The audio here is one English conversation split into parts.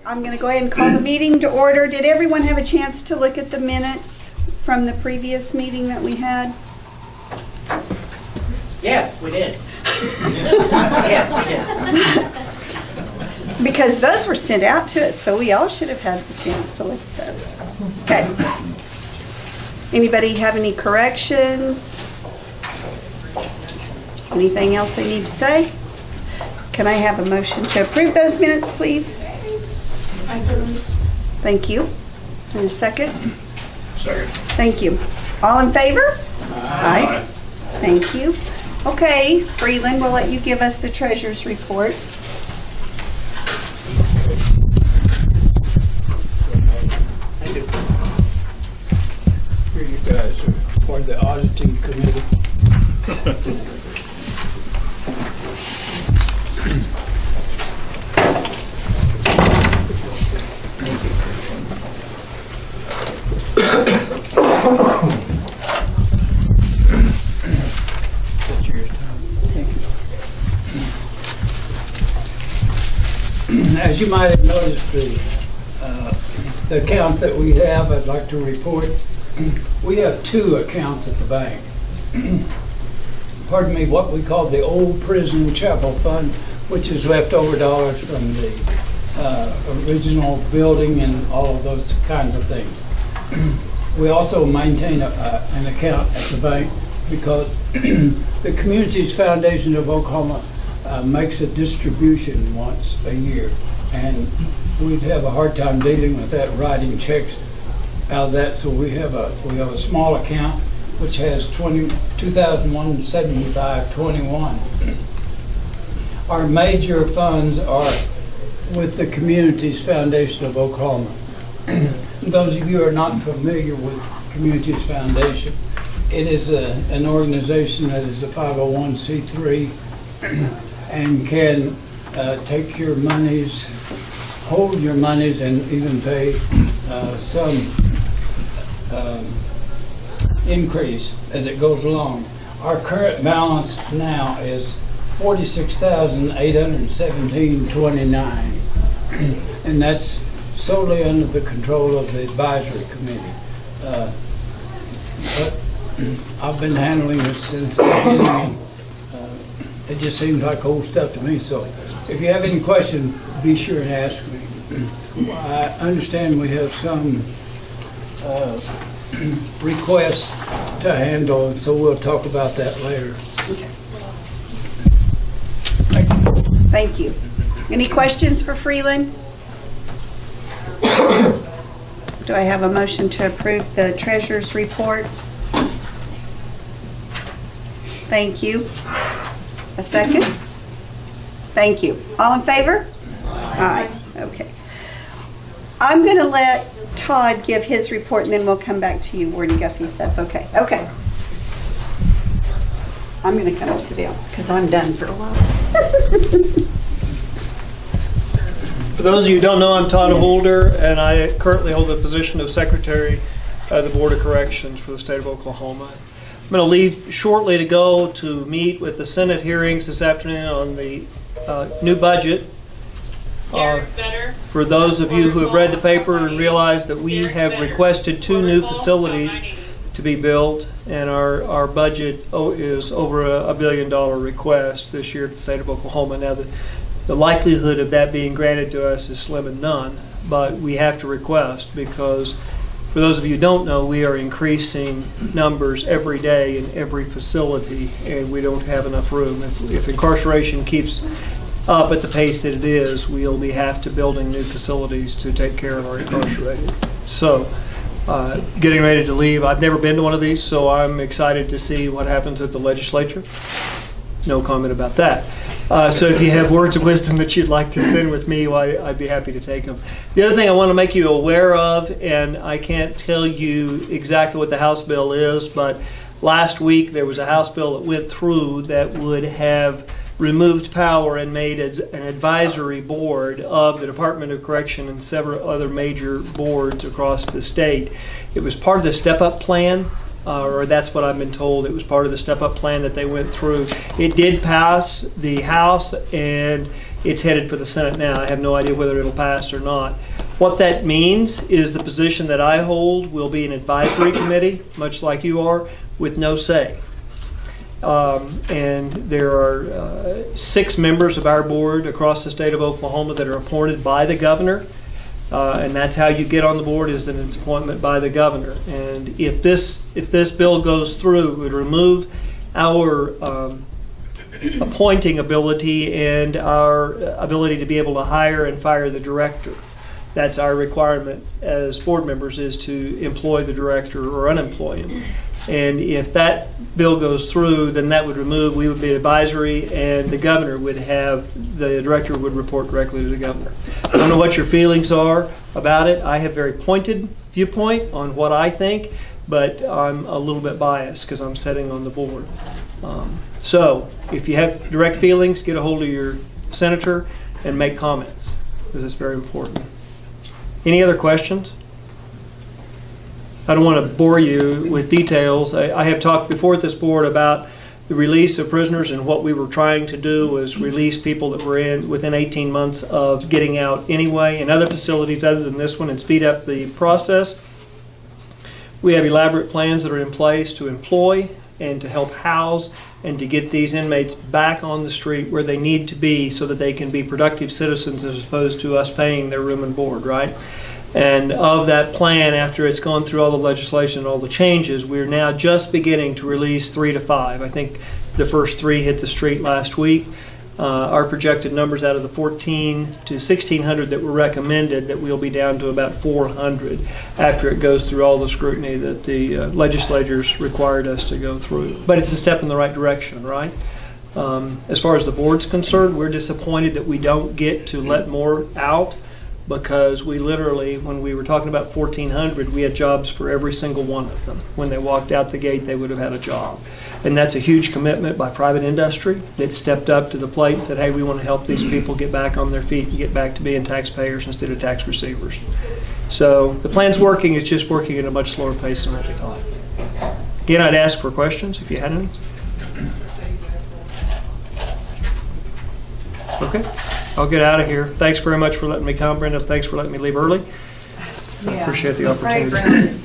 I'm going to go ahead and call the meeting to order. Did everyone have a chance to look at the minutes from the previous meeting that we had? Yes, we did. Yes, we did. Because those were sent out to us, so we all should have had the chance to look at those. Okay. Anybody have any corrections? Anything else they need to say? Can I have a motion to approve those minutes, please? Thank you. And a second? Second. Thank you. All in favor? Aye. Thank you. Okay, Freeland, we'll let you give us the treasurer's report. Thank you. Here you guys are part of the auditing committee. As you might have noticed, the accounts that we have, I'd like to report. We have two accounts at the bank. Pardon me, what we call the old prison chapel fund, which is leftover dollars from the original building and all of those kinds of things. We also maintain an account at the bank because the Communities Foundation of Oklahoma makes a distribution once a year, and we'd have a hard time dealing with that, writing checks out of that. So we have a small account which has $2,175.21. Our major funds are with the Communities Foundation of Oklahoma. Those of you who are not familiar with Communities Foundation, it is an organization that is a 501c3 and can take your monies, hold your monies, and even pay some increase as it goes along. Our current balance now is $46,817.29, and that's solely under the control of the advisory committee. But I've been handling this since the beginning. It just seems like old stuff to me, so if you have any questions, be sure and ask me. I understand we have some requests to handle, and so we'll talk about that later. Okay. Thank you. Any questions for Freeland? Do I have a motion to approve the treasurer's report? Thank you. A second? Thank you. All in favor? Aye. Okay. I'm going to let Todd give his report, and then we'll come back to you, Warden Guffey, if that's okay. Okay. I'm going to come and sit down because I'm done for a while. For those of you who don't know, I'm Todd Holder, and I currently hold the position of Secretary of the Board of Corrections for the state of Oklahoma. I'm going to leave shortly to go to meet with the Senate hearings this afternoon on the new budget. For those of you who have read the paper and realize that we have requested 2 new facilities to be built, and our budget is over a $1 billion request this year to the state of Oklahoma. Now, the likelihood of that being granted to us is slim and none, but we have to request because, for those of you who don't know, we are increasing numbers every day in every facility, and we don't have enough room. If incarceration keeps up at the pace that it is, we'll have to building new facilities to take care of our incarcerated. So, getting ready to leave. I've never been to one of these, so I'm excited to see what happens at the legislature. No comment about that. So if you have words of wisdom that you'd like to send with me, well, I'd be happy to take them. The other thing I want to make you aware of, and I can't tell you exactly what the House bill is, but last week there was a House bill that went through that would have removed power and made as an advisory board of the Department of Correction and several other major boards across the state. It was part of the step-up plan, or that's what I've been told. It was part of the step-up plan that they went through. It did pass the House, and It's headed for the Senate now. I have no idea whether it'll pass or not. What that means is the position that I hold will be an advisory committee, much like you are, with no say. And there are 6 members of our board across the state of Oklahoma that are appointed by the governor. And that's how you get on the board, is an appointment by the governor. And if this bill goes through, it would remove our appointing ability and our ability to be able to hire and fire the director. That's our requirement as board members, is to employ the director or unemploy him. And if that bill goes through, then that would remove, we would be advisory, and the governor would have, the director would report directly to the governor. I don't know what your feelings are about it. I have very pointed viewpoint on what I think, but I'm a little bit biased because I'm sitting on the board. So if you have direct feelings, get a hold of your senator and make comments, because it's very important. Any other questions? I don't want to bore you with details. I have talked before at this board about the release of prisoners, and what we were trying to do was release people that were in within 18 months of getting out anyway in other facilities other than this one, and speed up the process. We have elaborate plans that are in place to employ and to help house and to get these inmates back on the street where they need to be so that they can be productive citizens, as opposed to us paying their room and board, right? And of that plan, after it's gone through all the legislation and all the changes, we're now just beginning to release 3 to 5. I think the first 3 hit the street last week. Our projected numbers out of the 1,400 to 1,600 that were recommended, that we'll be down to about 400 after it goes through all the scrutiny that the legislators required us to go through. But it's a step in the right direction, right? As far as the board's concerned, we're disappointed that we don't get to let more out, because we literally, when we were talking about 1,400, we had jobs for every single one of them. When they walked out the gate, they would have had a job. And that's a huge commitment by private industry that stepped up to the plate and said, hey, we want to help these people get back on their feet and get back to being taxpayers instead of tax receivers. So the plan's working, it's just working at a much slower pace than what we thought. Again, I'd ask for questions if you had any. Okay. I'll get out of here. Thanks very much for letting me come, Brenda. Thanks for letting me leave early. I appreciate the opportunity.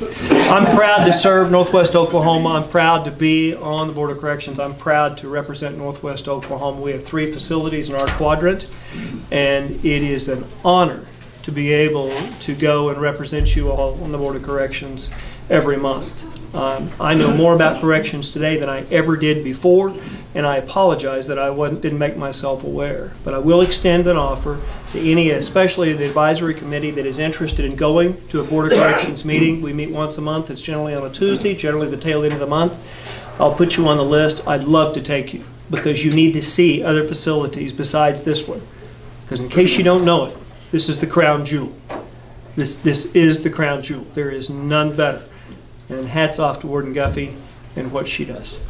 I'm proud to serve Northwest Oklahoma. I'm proud to be on the Board of Corrections. I'm proud to represent Northwest Oklahoma. We have 3 facilities in our quadrant, and it is an honor to be able to go and represent you all on the Board of Corrections every month. I know more about corrections today than I ever did before, and I apologize that I didn't make myself aware. But I will extend an offer to any, especially the advisory committee, that is interested in going to a Board of Corrections meeting. We meet once a month. It's generally on a Tuesday, generally the tail end of the month. I'll put you on the list. I'd love to take you, because you need to see other facilities besides this one. Because in case you don't know it, this is the crown jewel. This is the crown jewel. There is none better. And hats off to Warden Guffey and what she does,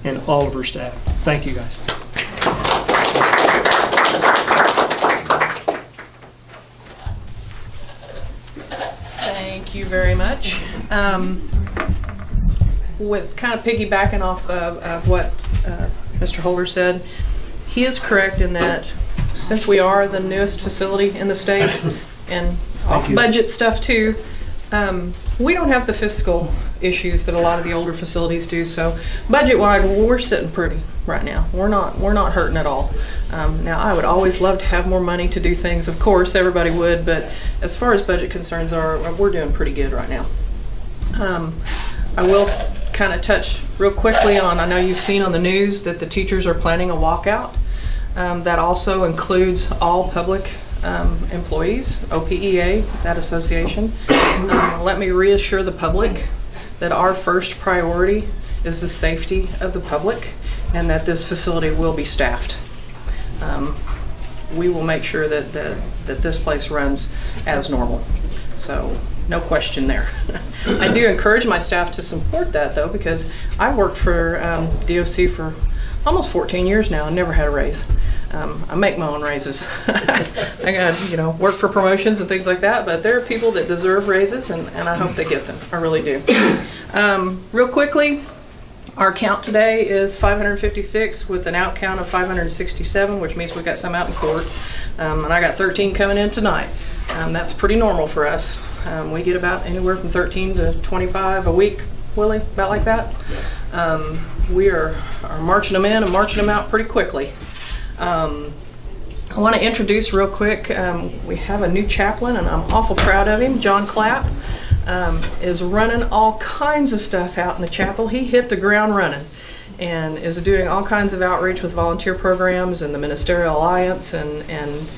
and all of her staff. Thank you, guys. Thank you very much. With kind of piggybacking off of what Mr. Holder said, he is correct in that since we are the newest facility in the state, and off-budget stuff too, we don't have the fiscal issues that a lot of the older facilities do. So budget-wise, we're sitting pretty right now. We're not hurting at all. Now, I would always love to have more money to do things. Of course, everybody would, but as far as budget concerns are, we're doing pretty good right now. I will kind of touch real quickly on, I know you've seen on the news that the teachers are planning a walkout. That also includes all public employees, OPEA, that association. Let me reassure the public that our first priority is the safety of the public, and that this facility will be staffed. We will make sure that this place runs as normal. So no question there. I do encourage my staff to support that, though, because I've worked for DOC for almost 14 years now and never had a raise. I make my own raises. I got, work for promotions and things like that, but there are people that deserve raises, and I hope they get them. I really do. Real quickly, Our count today is 556 with an out count of 567, which means we got some out in court. And I got 13 coming in tonight. That's pretty normal for us. We get about anywhere from 13 to 25 a week, Willie, about like that. We are marching them in and marching them out pretty quickly. I want to introduce real quick, we have a new chaplain and I'm awful proud of him. John Clapp is running all kinds of stuff out in the chapel. He hit the ground running and is doing all kinds of outreach with volunteer programs and the Ministerial Alliance and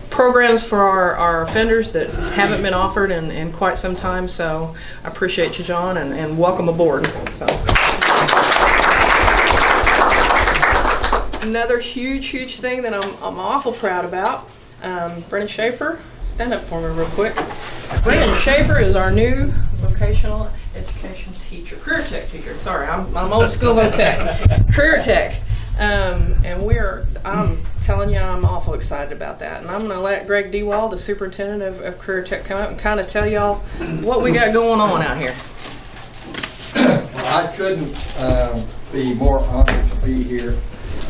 programs for our offenders that haven't been offered in quite some time. So I appreciate you, John, and welcome aboard. So. Another huge thing that I'm awful proud about, Brennan Schaefer, stand up for me real quick. Brennan Schaefer is our new vocational education teacher, career tech teacher. Sorry, I'm old school VOTech, career tech. And I'm telling you, I'm awful excited about that. And I'm going to let Greg Dewald, the superintendent of career tech, come up and kind of tell y'all what we got going on out here. Well, I couldn't be more honored to be here.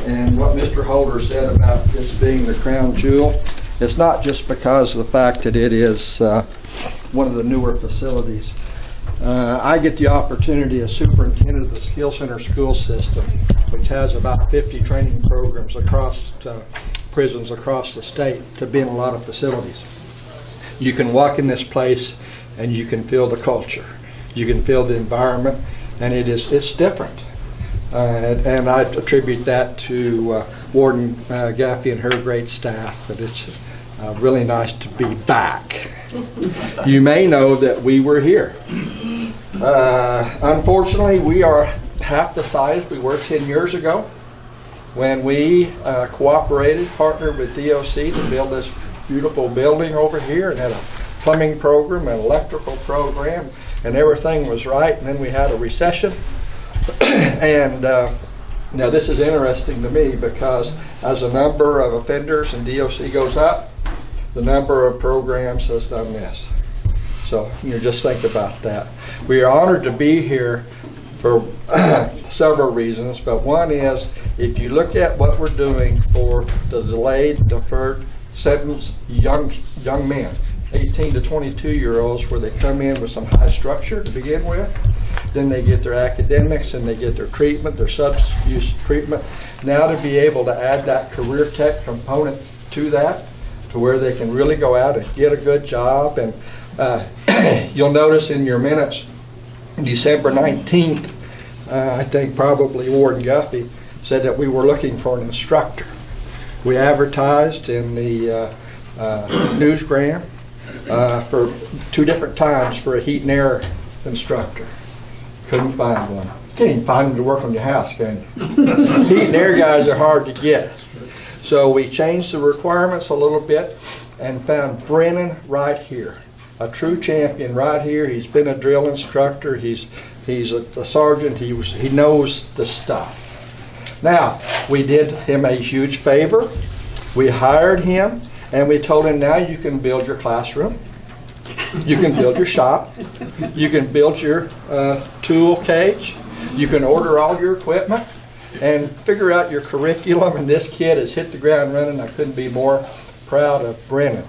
And what Mr. Holder said about this being the crown jewel, it's not just because of the fact that it is one of the newer facilities. I get the opportunity as superintendent of the Skill Center school system, which has about 50 training programs across prisons across the state, to be in a lot of facilities. You can walk in this place and you can feel the culture. You can feel the environment, and it's different. And I attribute that to Warden Guffey and her great staff, but it's really nice to be back. You may know that we were here. Unfortunately, we are half the size we were 10 years ago when we partnered with DOC to build this beautiful building over here, and had a plumbing program, an electrical program, and everything was right. And then we had a recession. And now this is interesting to me, because as the number of offenders in DOC goes up, the number of programs has done this. So just think about that. We are honored to be here for several reasons, but one is, if you look at what we're doing for the delayed, deferred sentence young men, 18 to 22-year-olds, where they come in with some high structure to begin with. Then they get their academics and they get their treatment, their substance use treatment. Now to be able to add that career tech component to that, to where they can really go out and get a good job. And you'll notice in your minutes, December 19th, I think probably Warden Guffey said that we were looking for an instructor. We advertised in the newsgram for 2 different times for a heat and air instructor. Couldn't find one. Can't even find them to work on your house, can you? Heat and air guys are hard to get. So we changed the requirements a little bit and found Brennan right here, a true champion right here. He's been a drill instructor. He's a sergeant. He knows the stuff. Now, we did him a huge favor. We hired him, and we told him, now you can build your classroom. You can build your shop. You can build your tool cage. You can order all your equipment and figure out your curriculum. And this kid has hit the ground running. I couldn't be more proud of Brennan.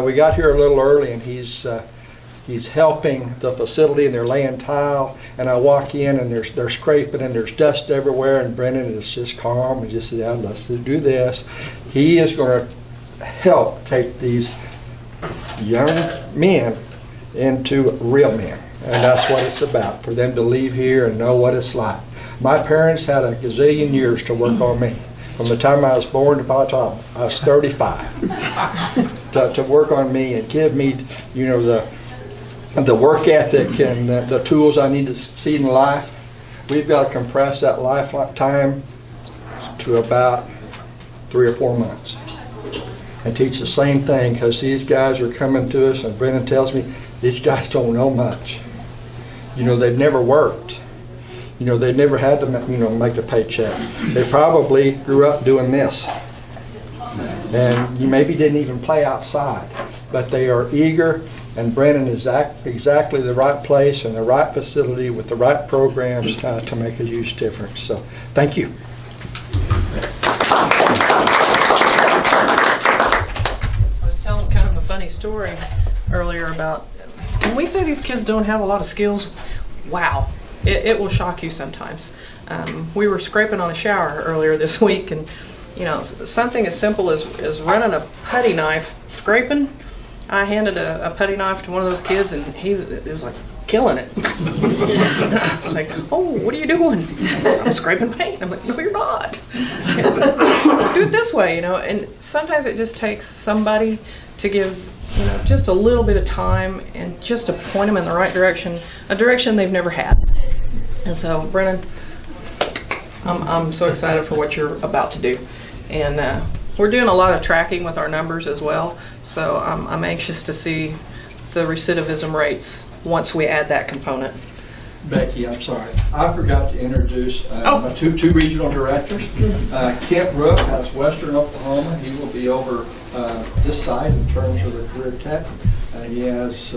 We got here a little early, and he's helping the facility, and they're laying tile. And I walk in, and they're scraping, and there's dust everywhere. And Brennan is just calm and just says, yeah, let's do this. He is going to help take these young men into real men, and that's what it's about, for them to leave here and know what it's like. My parents had a gazillion years to work on me, from the time I was born to by the time I was 35, to work on me and give me, the work ethic and the tools I need to see in life. We've got to compress that lifetime to about 3 or 4 months. And teach the same thing, because these guys are coming to us, and Brennan tells me these guys don't know much. They've never worked. They've never had to make a paycheck. They probably grew up doing this. And you maybe didn't even play outside, but they are eager And Brennan is exactly the right place and the right facility with the right programs to make a huge difference. So thank you. I was telling kind of a funny story earlier about when we say these kids don't have a lot of skills, wow, it will shock you sometimes. We were scraping on a shower earlier this week, and you know, something as simple as running a putty knife scraping. I handed a putty knife to one of those kids, and he was like killing it. I was like, "Oh, what are you doing?" "I'm scraping paint." I'm like, "No, you're not. Do it this way, you know." And sometimes it just takes somebody to give, you know, just a little bit of time and just to point them in the right direction, a direction they've never had. And so, Brennan, I'm so excited for what you're about to do, and we're doing a lot of tracking with our numbers as well. So I'm anxious to see the recidivism rates once we add that component. Becky, I'm sorry. I forgot to introduce Oh. two regional directors. Kent Rook has Western Oklahoma. He will be over this side in terms of the career tech. He has,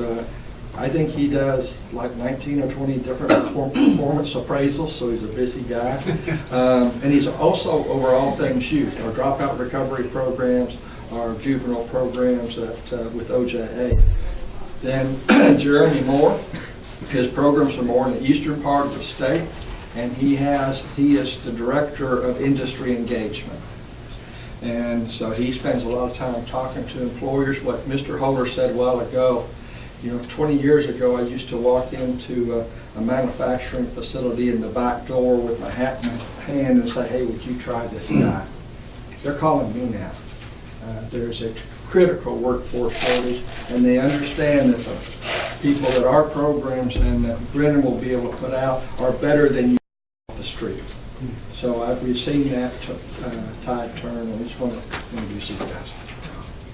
I think he does like 19 or 20 different performance appraisals, so he's a busy guy. And he's also over all things youth, our dropout recovery programs, our juvenile programs with OJA. Then Jeremy Moore, his programs are more in the eastern part of the state, and he is the director of industry engagement. And so he spends a lot of time talking to employers. What Mr. Holder said a while ago, you know, 20 years ago, I used to walk into a manufacturing facility in the back door with my hat in my hand and say, "Hey, would you try this guy?" They're calling me now. There's a critical workforce shortage, and they understand that the people that our programs and that Brennan will be able to put out are better than you off the street. So we've seen that tide turn, and we just want to introduce these guys.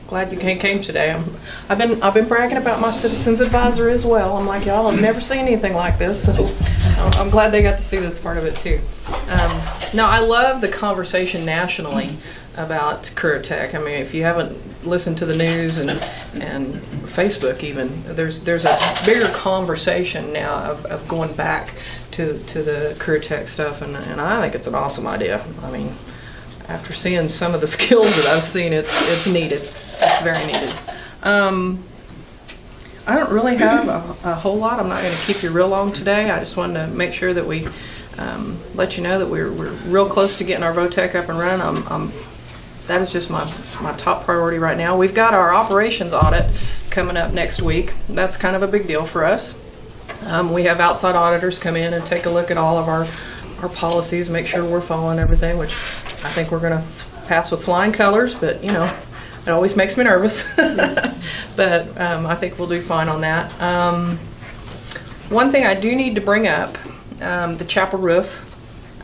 Glad you came today. I've been bragging about my citizens advisor as well. I'm like, y'all have never seen anything like this, so I'm glad they got to see this part of it too. Now, I love the conversation nationally about career tech. I mean, if you haven't listened to the news and Facebook even, there's a bigger conversation now of going back to the career tech stuff, and I think it's an awesome idea. I mean, after seeing some of the skills that I've seen, it's needed. It's very needed. I don't really have a whole lot. I'm not going to keep you real long today. I just wanted to make sure that we let you know that we're real close to getting our VOTEC up and running. That is just my top priority right now. We've got our operations audit coming up next week. That's kind of a big deal for us. We have outside auditors come in and take a look at all of our policies, make sure we're following everything, which I think we're going to pass with flying colors, but you know, it always makes me nervous. But I think we'll do fine on that. One thing I do need to bring up, the chapel roof.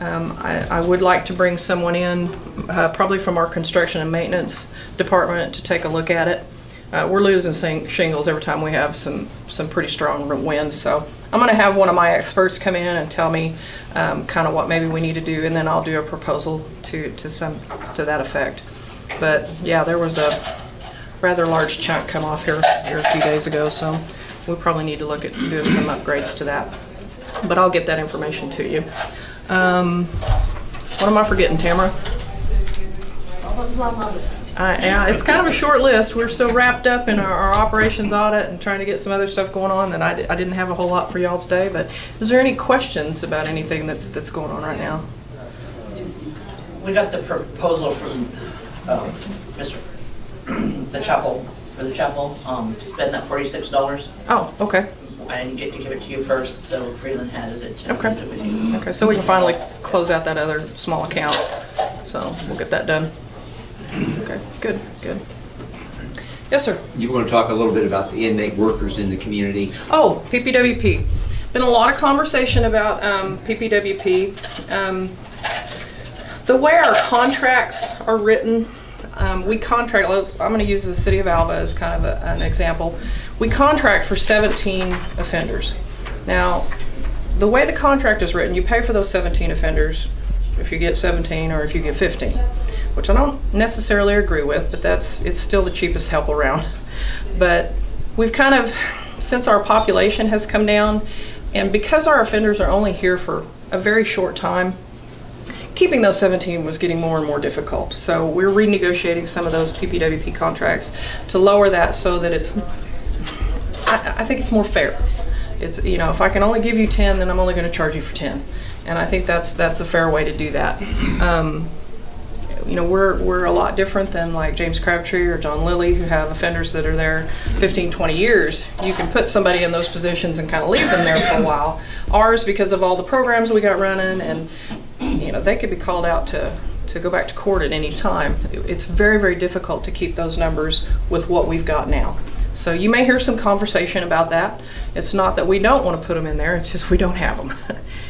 I would like to bring someone in, probably from our construction and maintenance department, to take a look at it. We're losing shingles every time we have some pretty strong winds, so I'm going to have one of my experts come in and tell me kind of what maybe we need to do, and then I'll do a proposal to that effect. But yeah, there was a rather large chunk come off here a few days ago, so we probably need to look at doing some upgrades to that. But I'll get that information to you. What am I forgetting, Tamara? All that's on my list. Yeah, it's kind of a short list. We're so wrapped up in our operations audit and trying to get some other stuff going on that I didn't have a whole lot for y'all today. But is there any questions about anything that's going on right now? We got the proposal from Mr. the chapel, to spend that $46. Oh, okay. I need to give it to you first, so Freeland has it to Okay. visit with you. Okay, so we can finally close out that other small account. So we'll get that done. Okay, good. Yes, sir. You want to talk a little bit about the inmate workers in the community? Oh, PPWP. Been a lot of conversation about PPWP. The way our contracts are written, we contract, I'm going to use the city of Alva as kind of an example. We contract for 17 offenders. Now, the way the contract is written, you pay for those 17 offenders if you get 17 or if you get 15, which I don't necessarily agree with, but it's still the cheapest help around. But we've kind of since our population has come down, and because our offenders are only here for a very short time, keeping those 17 was getting more and more difficult. So we're renegotiating some of those PPWP contracts to lower that so that it's, I think it's more fair. It's, you know, if I can only give you 10, then I'm only going to charge you for 10. And I think that's a fair way to do that. You know, we're a lot different than like James Crabtree or John Lilly, who have offenders that are there 15, 20 years. You can put somebody in those positions and kind of leave them there for a while. Ours, because of all the programs we got running, and you know, they could be called out to go back to court at any time. It's very, very difficult to keep those numbers with what we've got now. So you may hear some conversation about that. It's not that we don't want to put them in there, it's just we don't have them.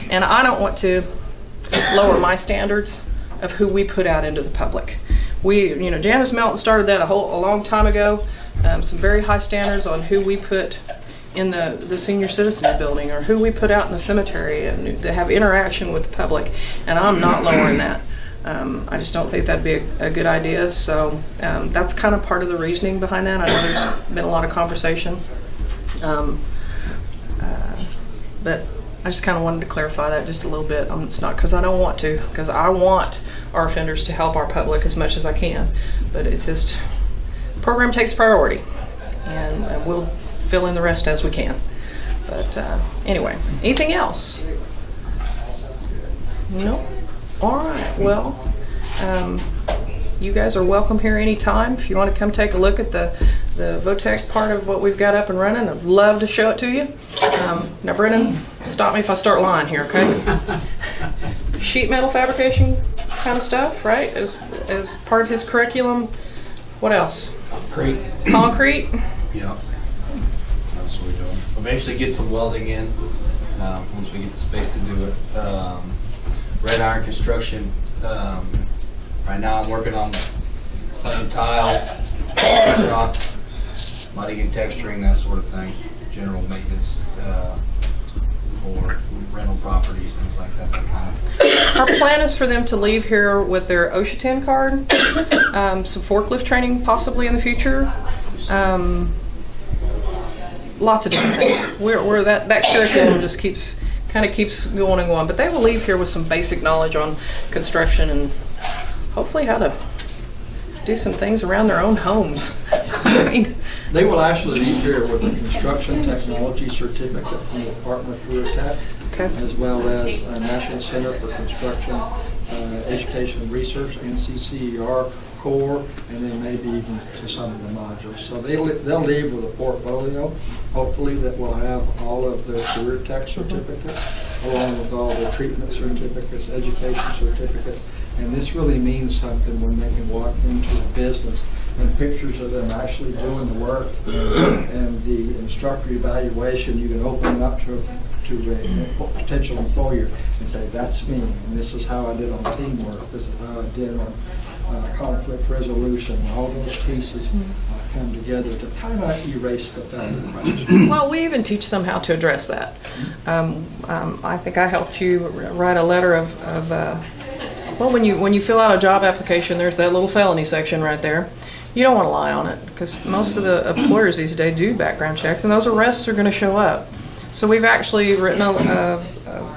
And I don't want to lower my standards of who we put out into the public. You know, Janice Melton started that a long time ago. Some very high standards on who we put in the senior citizens building, or who we put out in the cemetery, and to have interaction with the public. And I'm not lowering that. I just don't think that'd be a good idea. So that's kind of part of the reasoning behind that. I know there's been a lot of conversation. But I just kind of wanted to clarify that just a little bit. It's not because I don't want to, because I want our offenders to help our public as much as I can. But it's just, the program takes priority, and we'll fill in the rest as we can. But anyway, anything else? No? All right, well, you guys are welcome here anytime. If you want to come take a look at the VOTEC part of what we've got up and running, I'd love to show it to you. Now, Brennan, stop me if I start lying here, okay? Sheet metal fabrication kind of stuff, right? As part of his curriculum. What else? Concrete. Concrete? Yeah. That's what we're doing. Eventually get some welding in, once we get the space to do it. Red iron construction. Right now I'm working on laying tile, rock, mudding and texturing, that sort of thing. General maintenance for rental properties, things like that kind of. Our plan is for them to leave here with their OSHA 10 card, some forklift training possibly in the future. Lots of different things. Where that curriculum just keeps going and going. But they will leave here with some basic knowledge on construction and hopefully how to do some things around their own homes. I mean, They will actually leave here with a construction technology certificate from the Department of Tech, okay. as well as a National Center for Construction Education and Research, NCCER core, and then maybe even to some of the modules. So they'll leave with a portfolio, hopefully, that will have all of their career tech certificates, along with all the treatment certificates, education certificates. And this really means something when they can walk into a business and pictures of them actually doing the work and the instructor evaluation, you can open it up to a potential employer and say, that's me, and this is how I did on teamwork, this is how I did on conflict resolution. All those pieces come together to kind of erase the family question. Well, we even teach them how to address that. I think I helped you write a letter of well, when you fill out a job application, there's that little felony section right there. You don't want to lie on it, because most of the employers these days do background checks, and those arrests are going to show up. So we've actually written a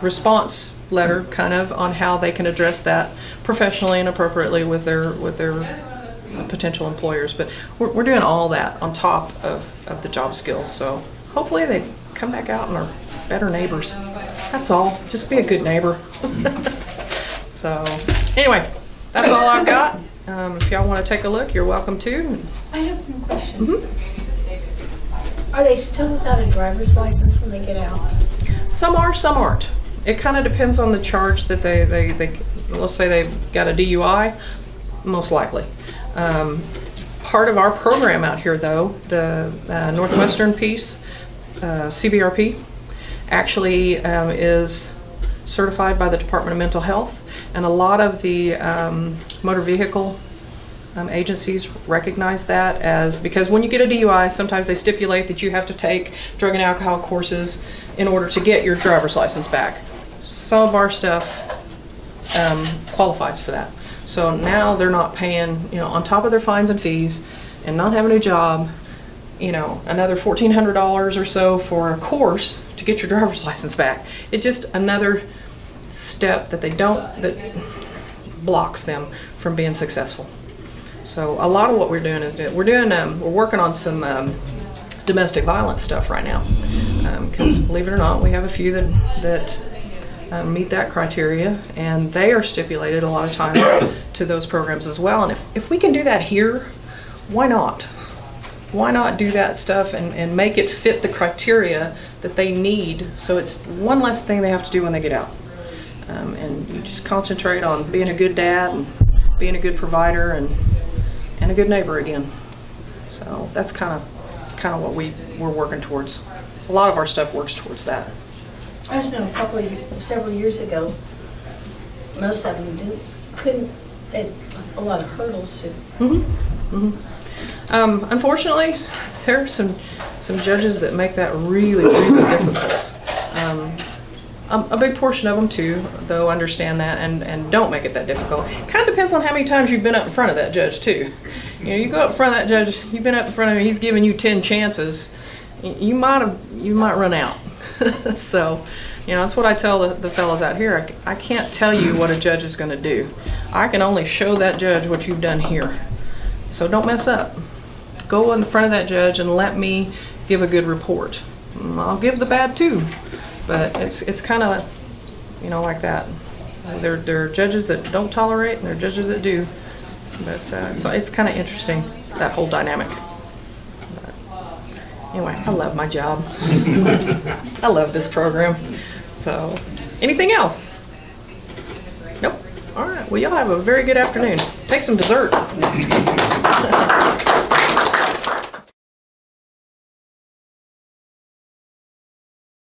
response letter kind of on how they can address that professionally and appropriately with their potential employers. But we're doing all that on top of the job skills. So hopefully they come back out and are better neighbors. That's all. Just be a good neighbor. So anyway, that's all I've got. If y'all want to take a look, you're welcome to. I have one question. Are they still without a driver's license when they get out? Some are, some aren't. It kind of depends on the charge that they let's say they've got a DUI, most likely. Part of our program out here, though, the Northwestern piece, CBRP, actually is certified by the Department of Mental Health, and a lot of the motor vehicle agencies recognize that as, because when you get a DUI, sometimes they stipulate that you have to take drug and alcohol courses in order to get your driver's license back. Some of our stuff qualifies for that. So now they're not paying, on top of their fines and fees and not having a job, another $1,400 or so for a course to get your driver's license back. It's just another step that that blocks them from being successful. So a lot of what we're doing is we're working on some domestic violence stuff right now, because believe it or not, we have a few that meet that criteria, and they are stipulated a lot of time to those programs as well. And if we can do that here, why not? Why not do that stuff and make it fit the criteria that they need, so it's one less thing they have to do when they get out. And you just concentrate on being a good dad and being a good provider and a good neighbor again. So that's kind of what we're working towards. A lot of our stuff works towards that. I just know several years ago, most of them couldn't, they had a lot of hurdles to. Unfortunately, there are some judges that make that really, really difficult. A big portion of them too, though, understand that and don't make it that difficult. Kind of depends on how many times you've been up in front of that judge too. You go up in front of that judge, you've been up in front of him, he's giving you 10 chances, you might run out. So, that's what I tell the fellas out here. I can't tell you what a judge is going to do. I can only show that judge what you've done here. So don't mess up. Go in front of that judge and let me give a good report. I'll give the bad too, but it's kind of, like that. There are judges that don't tolerate, and there are judges that do. But so it's kind of interesting, that whole dynamic. But anyway, I love my job. I love this program. So, anything else? Nope. All right. Well, y'all have a very good afternoon. Take some dessert.